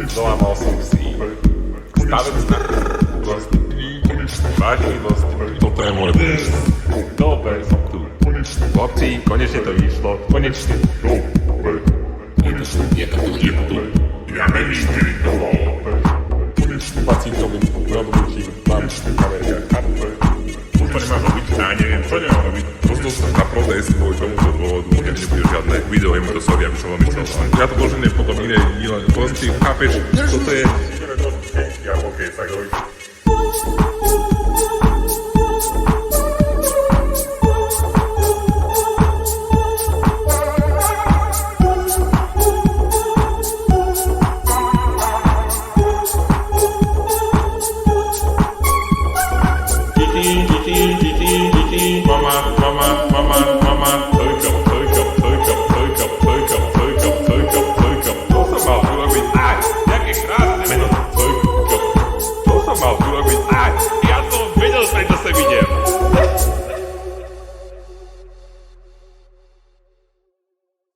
Zalamal som si stavec na váživosť. Toto je môj best. Dobre, som tu. Chlapci, konečne to vyšlo. Konečne. Je to tu. Ja nevím, kedy to bolo. Pacientovi rozlučí, mám kamerka. Už to nemáš robiť? Ja neviem, čo nemám robiť. Pozdol som na protest kvôli tomuto dôvodu, keď nebude žiadne video, je mi to sorry, aby som veľmi chcel. Ja to doženiem potom iné díle. Poviem si, chápeš, toto je... Ja, okej, tak robiť.